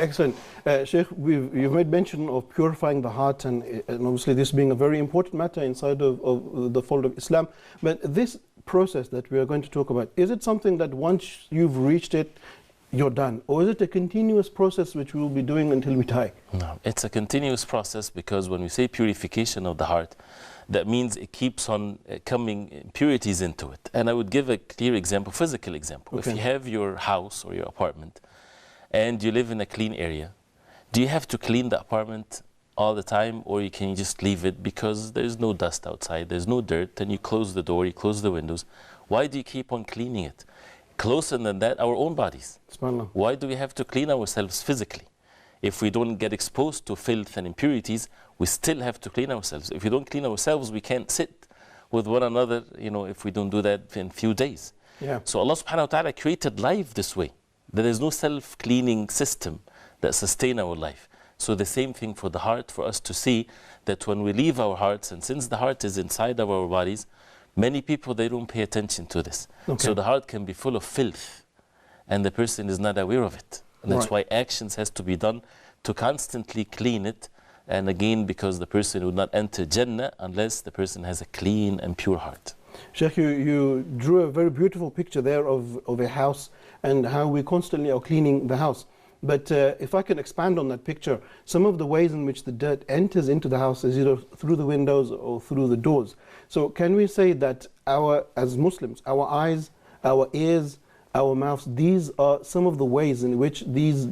Excellent. Sheikh, you've made mention of purifying the heart and obviously this being a very important matter inside of the fold of Islam. But this process that we are going to talk about, is it something that once you've reached it, you're done? Or is it a continuous process which we will be doing until we die? No, it's a continuous process, because when we say purification of the heart, that means it keeps on coming impurities into it. And I would give a clear example, physical example. Okay. If you have your house or your apartment, and you live in a clean area, do you have to clean the apartment all the time, or you can just leave it because there's no dust outside, there's no dirt, and you close the door, you close the windows? Why do you keep on cleaning it? Closer than that, our own bodies. SubhanAllah. Why do we have to clean ourselves physically? If we don't get exposed to filth and impurities, we still have to clean ourselves. If we don't clean ourselves, we can't sit with one another, if we don't do that in a few days. Yeah. So Allah subhanahu wa ta'ala created life this way. There is no self-cleaning system that sustains our life. So the same thing for the heart, for us to see that when we leave our hearts, and since the heart is inside of our bodies, many people, they don't pay attention to this. Okay. So the heart can be full of filth, and the person is not aware of it. And that's why actions has to be done to constantly clean it. And again, because the person would not enter Jannah unless the person has a clean and pure heart. Sheikh, you drew a very beautiful picture there of a house and how we constantly are cleaning the house. But if I can expand on that picture, some of the ways in which the dirt enters into the house is either through the windows or through the doors. So can we say that as Muslims, our eyes, our ears, our mouths, these are some of the ways in which these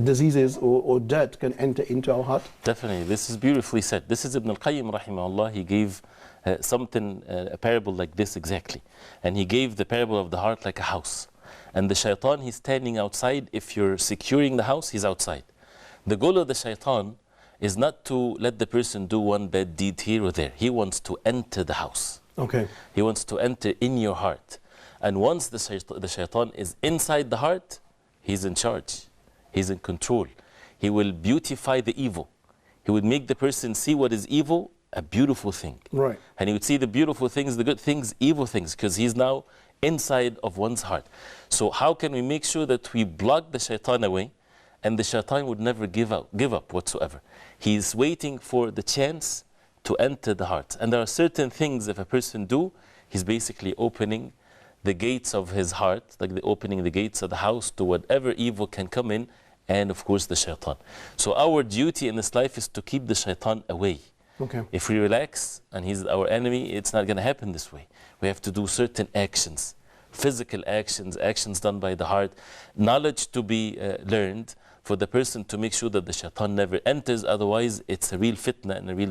diseases or dirt can enter into our heart? Definitely. This is beautifully said. This is Ibn al-Qayyim rahimahullah. He gave a parable like this exactly. And he gave the parable of the heart like a house. And the shaitan, he's standing outside. If you're securing the house, he's outside. The goal of the shaitan is not to let the person do one bad deed here or there. He wants to enter the house. Okay. He wants to enter in your heart. And once the shaitan is inside the heart, he's in charge. He's in control. He will beautify the evil. He would make the person see what is evil a beautiful thing. Right. And he would see the beautiful things, the good things, evil things, because he's now inside of one's heart. So how can we make sure that we block the shaitan away, and the shaitan would never give up whatsoever? He's waiting for the chance to enter the heart. And there are certain things if a person do, he's basically opening the gates of his heart, like opening the gates of the house to whatever evil can come in, and of course the shaitan. So our duty in this life is to keep the shaitan away. Okay. If we relax and he's our enemy, it's not going to happen this way. We have to do certain actions, physical actions, actions done by the heart, knowledge to be learned for the person to make sure that the shaitan never enters. Otherwise, it's a real fitna and a real